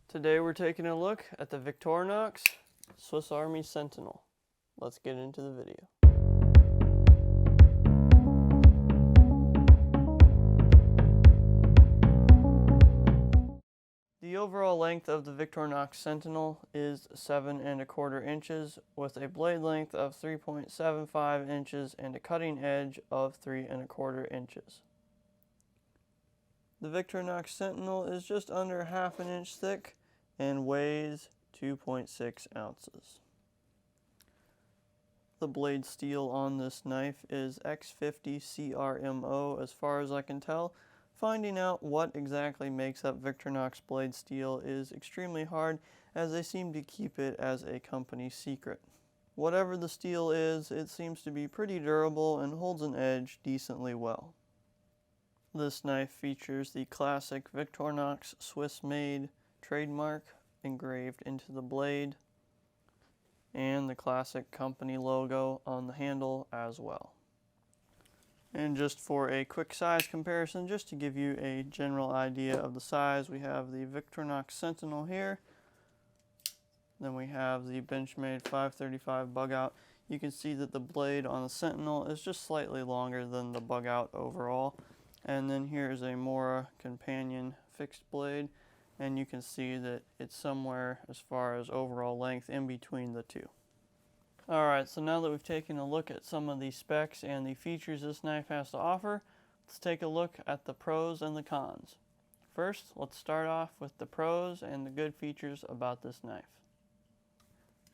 Today we're taking a look at the Victorinox Swiss Army Sentinel. Let's get into the video. The overall length of the Victorinox Sentinel is 7 1/4 inches with a blade length of 3.75 inches and a cutting edge of 3 1/4 inches. The Victorinox Sentinel is just under 1/2 inch thick and weighs 2.6 ounces. The blade steel on this knife is X50 CRMO as far as I can tell. Finding out what exactly makes up Victorinox blade steel is extremely hard, as they seem to keep it as a company secret. Whatever the steel is, it seems to be pretty durable and holds an edge decently well. This knife features the classic Victorinox Swiss-made trademark engraved into the blade, and the classic company logo on the handle as well. And just for a quick size comparison, just to give you a general idea of the size, we have the Victorinox Sentinel here. Then we have the Benchmade 535 bug out. You can see that the blade on the Sentinel is just slightly longer than the bug out overall. And then here's a Mora companion fixed blade, and you can see that it's somewhere as far as overall length in between the two. Alright, so now that we've taken a look at some of the specs and the features this knife has to offer, let's take a look at the pros and the cons. First, let's start off with the pros and the good features about this knife.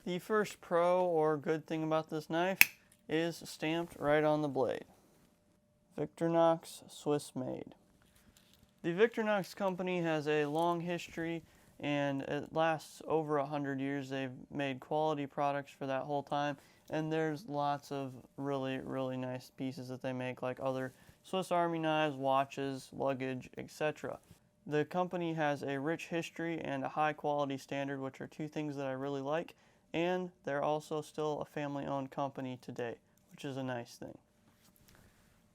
The first pro or good thing about this knife is stamped right on the blade. Victorinox Swiss made. The Victorinox company has a long history, and it lasts over 100 years. They've made quality products for that whole time, and there's lots of really nice pieces that they make, like other Swiss Army knives, watches, luggage, etc. The company has a rich history and a high quality standard, which are two things that I really like, and they're also still a family-owned company today, which is a nice thing.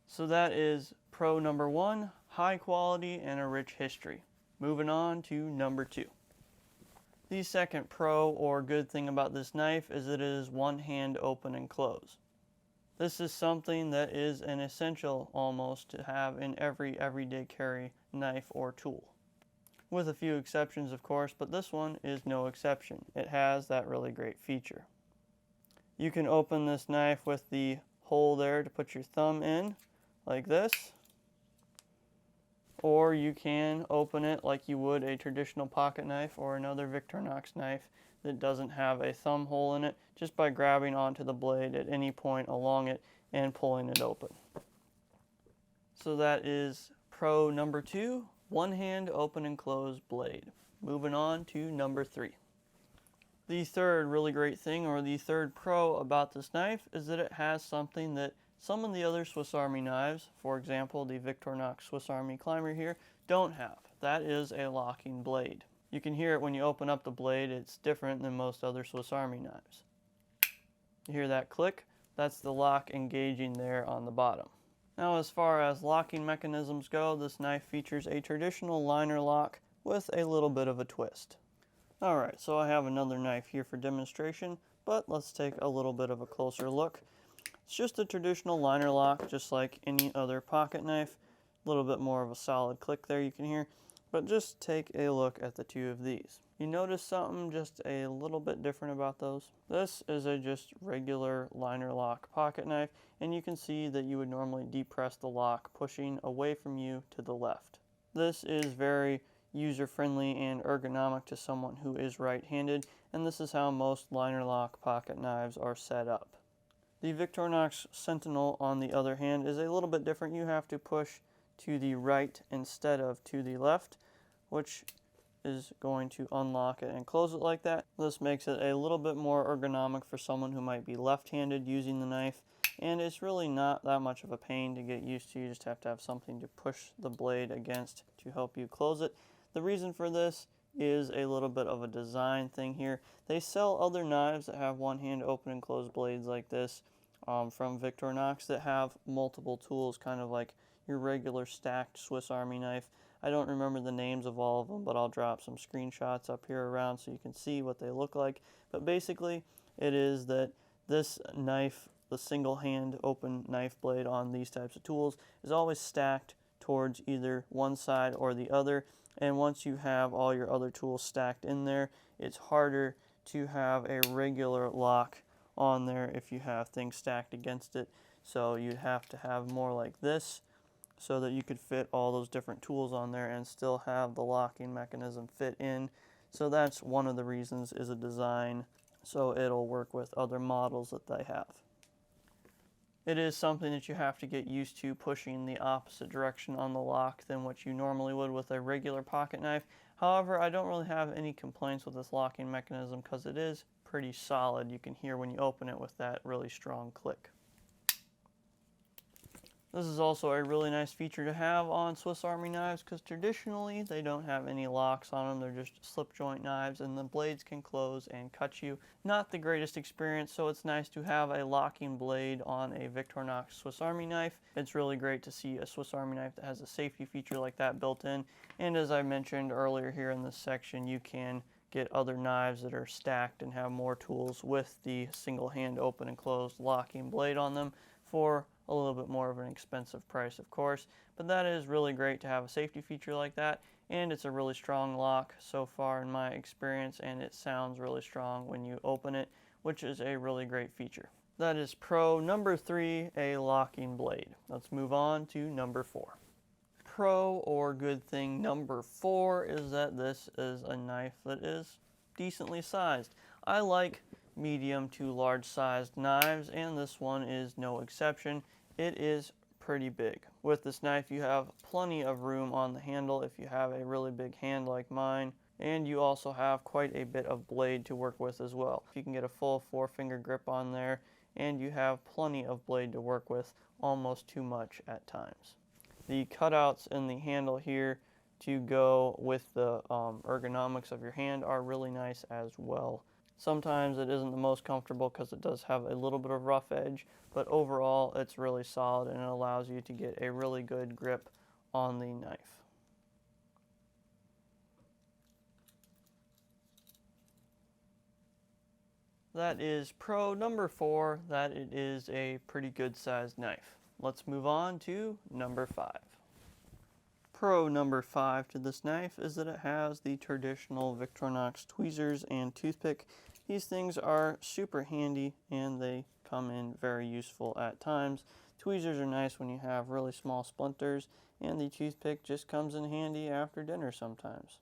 So that is pro number one, high quality and a rich history. Moving on to number two. The second pro or good thing about this knife is that it is one hand open and close. This is something that is an essential almost to have in every everyday carry knife or tool. With a few exceptions of course, but this one is no exception. It has that really great feature. You can open this knife with the hole there to put your thumb in, like this. Or you can open it like you would a traditional pocket knife or another Victorinox knife that doesn't have a thumb hole in it, just by grabbing onto the blade at any point along it and pulling it open. So that is pro number two, one hand open and close blade. Moving on to number three. The third really great thing, or the third pro about this knife, is that it has something that some of the other Swiss Army knives, for example the Victorinox Swiss Army Climber here, don't have. That is a locking blade. You can hear it when you open up the blade. It's different than most other Swiss Army knives. You hear that click? That's the lock engaging there on the bottom. Now as far as locking mechanisms go, this knife features a traditional liner lock with a little bit of a twist. Alright, so I have another knife here for demonstration, but let's take a little bit of a closer look. It's just a traditional liner lock, just like any other pocket knife. A little bit more of a solid click there you can hear, but just take a look at the two of these. You notice something just a little bit different about those? This is a just regular liner lock pocket knife, and you can see that you would normally depress the lock, pushing away from you to the left. This is very user-friendly and ergonomic to someone who is right-handed, and this is how most liner lock pocket knives are set up. The Victorinox Sentinel, on the other hand, is a little bit different. You have to push to the right instead of to the left, which is going to unlock it and close it like that. This makes it a little bit more ergonomic for someone who might be left-handed using the knife, and it's really not that much of a pain to get used to. You just have to have something to push the blade against to help you close it. The reason for this is a little bit of a design thing here. They sell other knives that have one hand open and closed blades like this from Victorinox that have multiple tools, kind of like your regular stacked Swiss Army knife. I don't remember the names of all of them, but I'll drop some screenshots up here around so you can see what they look like. But basically, it is that this knife, the single hand open knife blade on these types of tools, is always stacked towards either one side or the other. And once you have all your other tools stacked in there, it's harder to have a regular lock on there if you have things stacked against it. So you'd have to have more like this so that you could fit all those different tools on there and still have the locking mechanism fit in. So that's one of the reasons, is a design so it'll work with other models that they have. It is something that you have to get used to, pushing the opposite direction on the lock than what you normally would with a regular pocket knife. However, I don't really have any complaints with this locking mechanism because it is pretty solid. You can hear when you open it with that really strong click. This is also a really nice feature to have on Swiss Army knives because traditionally they don't have any locks on them. They're just slip joint knives and the blades can close and cut you. Not the greatest experience, so it's nice to have a locking blade on a Victorinox Swiss Army knife. It's really great to see a Swiss Army knife that has a safety feature like that built in. And as I mentioned earlier here in this section, you can get other knives that are stacked and have more tools with the single hand open and closed locking blade on them for a little bit more of an expensive price, of course, but that is really great to have a safety feature like that, and it's a really strong lock so far in my experience, and it sounds really strong when you open it, which is a really great feature. That is pro number 3, a locking blade. Let's move on to number 4. Pro or good thing number 4 is that this is a knife that is decently sized. I like medium to large sized knives, and this one is no exception. It is pretty big. With this knife you have plenty of room on the handle if you have a really big hand like mine, and you also have quite a bit of blade to work with as well. You can get a full 4-finger grip on there, and you have plenty of blade to work with, almost too much at times. The cutouts in the handle here to go with the ergonomics of your hand are really nice as well. Sometimes it isn't the most comfortable because it does have a little bit of rough edge, but overall it's really solid and it allows you to get a really good grip on the knife. That is pro number 4, that it is a pretty good sized knife. Let's move on to number 5. Pro number 5 to this knife is that it has the traditional Victorinox tweezers and toothpick. These things are super handy and they come in very useful at times. Tweezers are nice when you have really small splinters, and the toothpick just comes in handy after dinner sometimes.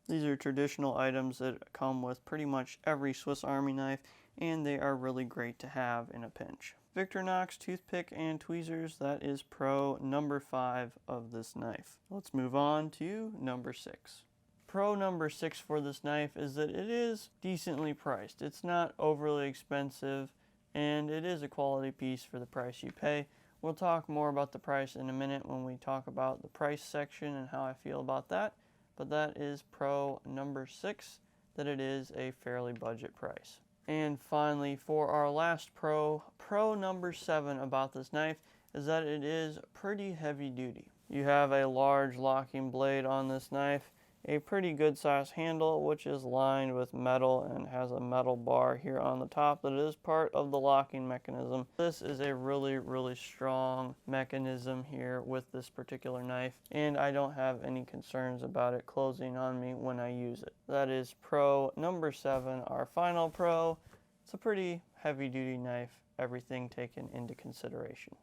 These are traditional items that come with pretty much every Swiss Army knife, and they are really great to have in a pinch. Victorinox toothpick and tweezers, that is pro number 5 of this knife. Let's move on to number 6. Pro number 6 for this knife is that it is decently priced. It's not overly expensive, and it is a quality piece for the price you pay. We'll talk more about the price in a minute when we talk about the price section and how I feel about that, but that is pro number 6, that it is a fairly budget price. And finally, for our last pro number 7 about this knife is that it is pretty heavy duty. You have a large locking blade on this knife, a pretty good sized handle which is lined with metal and has a metal bar here on the top that is part of the locking mechanism. This is a really strong mechanism here with this particular knife, and I don't have any concerns about it closing on me when I use it. That is pro number 7, our final pro. It's a pretty heavy duty knife, everything taken into consideration.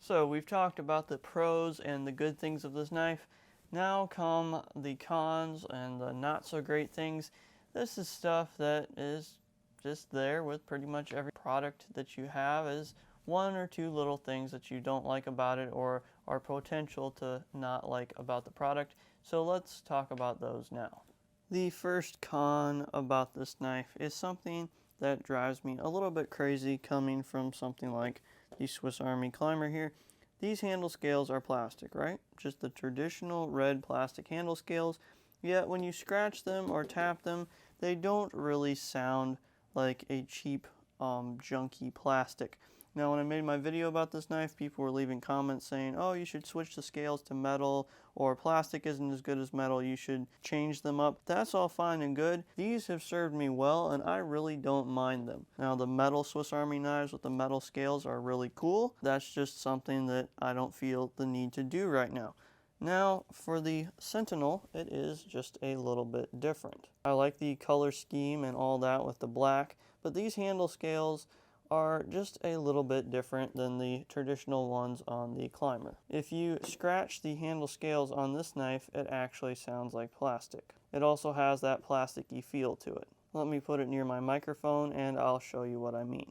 So we've talked about the pros and the good things of this knife. Now come the cons and the not so great things. This is stuff that is just there with pretty much every product that you have, is 1 or 2 little things that you don't like about it or are potential to not like about the product. So let's talk about those now. The first con about this knife is something that drives me a little bit crazy coming from something like the Swiss Army Climber here. These handle scales are plastic, right? Just the traditional red plastic handle scales. Yet when you scratch them or tap them, they don't really sound like a cheap, junky plastic. Now, when I made my video about this knife, people were leaving comments saying, oh, you should switch the scales to metal, or plastic isn't as good as metal, you should change them up. That's all fine and good. These have served me well, and I really don't mind them. Now, the metal Swiss Army knives with the metal scales are really cool. That's just something that I don't feel the need to do right now. Now, for the Sentinel, it is just a little bit different. I like the color scheme and all that with the black, but these handle scales are just a little bit different than the traditional ones on the Climber. If you scratch the handle scales on this knife, it actually sounds like plastic. It also has that plasticky feel to it. Let me put it near my microphone and I'll show you what I mean.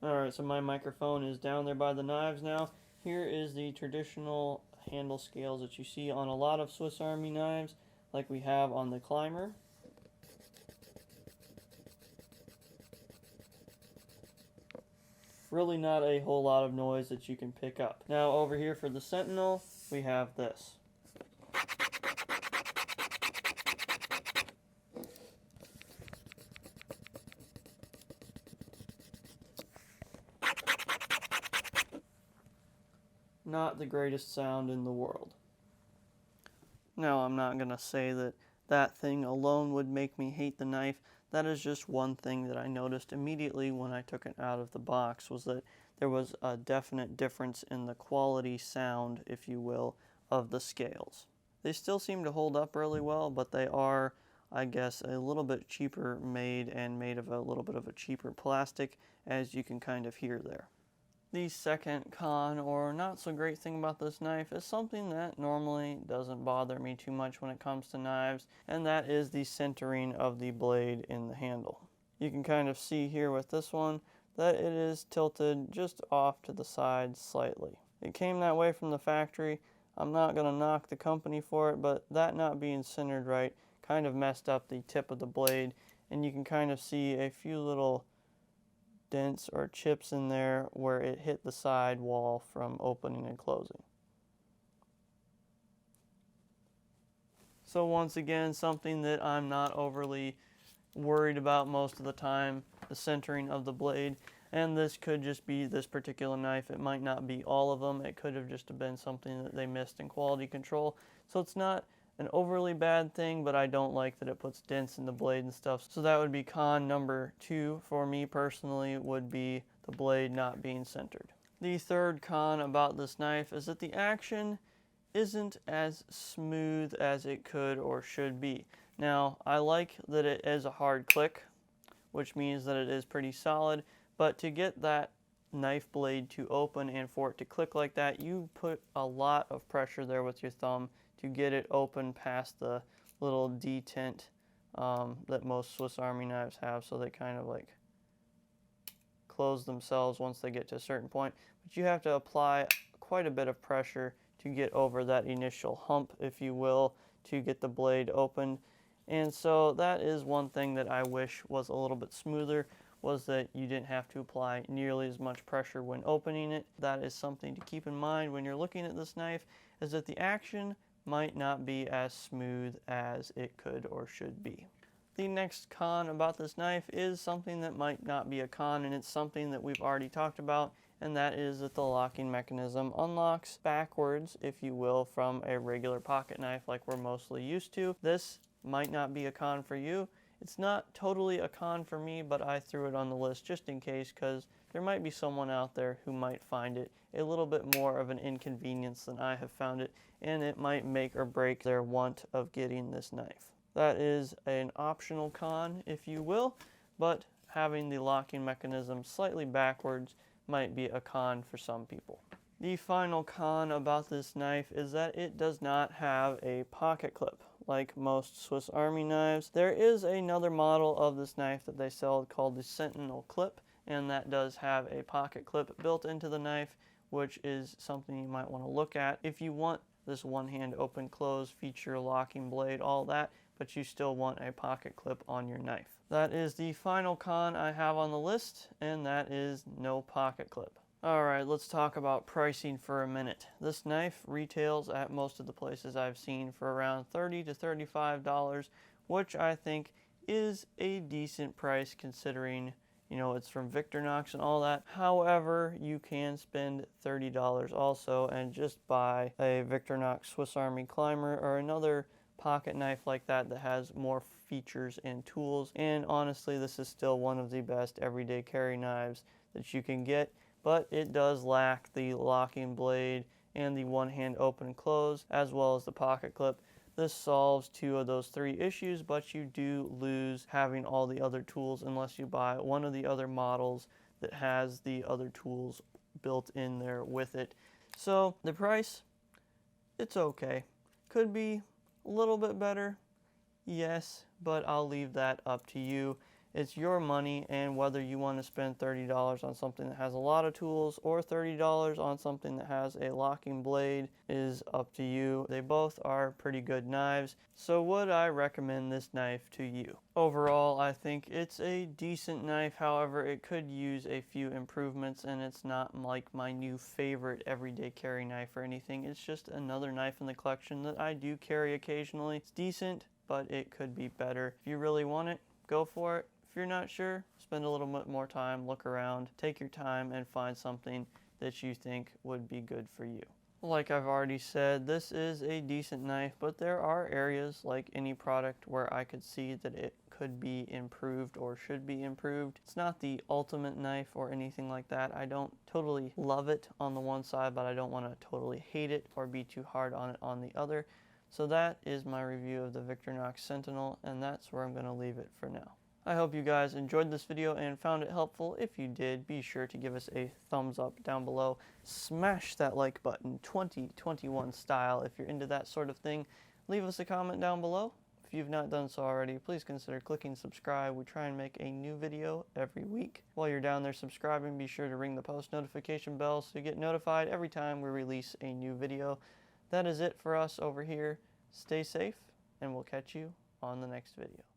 Alright, so my microphone is down there by the knives now. Here is the traditional handle scales that you see on a lot of Swiss Army knives, like we have on the Climber. Really not a whole lot of noise that you can pick up. Now over here for the Sentinel, we have this. Not the greatest sound in the world. Now, I'm not going to say that that thing alone would make me hate the knife. That is just one thing that I noticed immediately when I took it out of the box, was that there was a definite difference in the quality sound, if you will, of the scales. They still seem to hold up really well, but they are, I guess, a little bit cheaper made and made of a little bit of a cheaper plastic, as you can kind of hear there. The second con, or not so great thing about this knife, is something that normally doesn't bother me too much when it comes to knives, and that is the centering of the blade in the handle. You can kind of see here with this one that it is tilted just off to the side slightly. It came that way from the factory. I'm not going to knock the company for it, but that not being centered right kind of messed up the tip of the blade, and you can kind of see a few little dents or chips in there where it hit the side wall from opening and closing. So once again, something that I'm not overly worried about most of the time, the centering of the blade. And this could just be this particular knife. It might not be all of them. It could have just been something that they missed in quality control. So it's not an overly bad thing, but I don't like that it puts dents in the blade and stuff. So that would be con number 2 for me personally, would be the blade not being centered. The third con about this knife is that the action isn't as smooth as it could or should be. Now, I like that it is a hard click, which means that it is pretty solid, but to get that knife blade to open and for it to click like that, you put a lot of pressure there with your thumb to get it open past the little detent that most Swiss Army knives have, so they kind of like close themselves once they get to a certain point. But you have to apply quite a bit of pressure to get over that initial hump, if you will, to get the blade open. And so that is one thing that I wish was a little bit smoother, was that you didn't have to apply nearly as much pressure when opening it. That is something to keep in mind when you're looking at this knife, is that the action might not be as smooth as it could or should be. The next con about this knife is something that might not be a con, and it's something that we've already talked about, and that is that the locking mechanism unlocks backwards, if you will, from a regular pocket knife like we're mostly used to. This might not be a con for you. It's not totally a con for me, but I threw it on the list just in case, because there might be someone out there who might find it a little bit more of an inconvenience than I have found it, and it might make or break their want of getting this knife. That is an optional con, if you will, but having the locking mechanism slightly backwards might be a con for some people. The final con about this knife is that it does not have a pocket clip. Like most Swiss Army knives, there is another model of this knife that they sell called the Sentinel clip, and that does have a pocket clip built into the knife, which is something you might want to look at if you want this one-hand open close feature, locking blade, all that, but you still want a pocket clip on your knife. That is the final con I have on the list, and that is no pocket clip. Alright, let's talk about pricing for a minute. This knife retails at most of the places I've seen for around $30 to $35, which I think is a decent price considering, you know, it's from Victorinox and all that. However, you can spend $30 also and just buy a Victorinox Swiss Army Climber or another pocket knife like that that has more features and tools. And honestly, this is still one of the best everyday carry knives that you can get, but it does lack the locking blade and the one-hand open and close, as well as the pocket clip. This solves 2 of those 3 issues, but you do lose having all the other tools unless you buy one of the other models that has the other tools built in there with it. So the price, it's okay. Could be a little bit better, yes, but I'll leave that up to you. It's your money, and whether you want to spend $30 on something that has a lot of tools or $30 on something that has a locking blade is up to you. They both are pretty good knives. So would I recommend this knife to you? Overall, I think it's a decent knife. However, it could use a few improvements, and it's not like my new favorite everyday carry knife or anything. It's just another knife in the collection that I do carry occasionally. It's decent, but it could be better. If you really want it, go for it. If you're not sure, spend a little bit more time, look around, take your time, and find something that you think would be good for you. Like I've already said, this is a decent knife, but there are areas like any product where I could see that it could be improved or should be improved. It's not the ultimate knife or anything like that. I don't totally love it on the one side, but I don't want to totally hate it or be too hard on it on the other. So that is my review of the Victorinox Sentinel, and that's where I'm going to leave it for now. I hope you guys enjoyed this video and found it helpful. If you did, be sure to give us a thumbs up down below. Smash that like button, 2021 style, if you're into that sort of thing. Leave us a comment down below. If you've not done so already, please consider clicking subscribe. We try and make a new video every week. While you're down there subscribing, be sure to ring the post notification bell so you get notified every time we release a new video. That is it for us over here. Stay safe, and we'll catch you on the next video.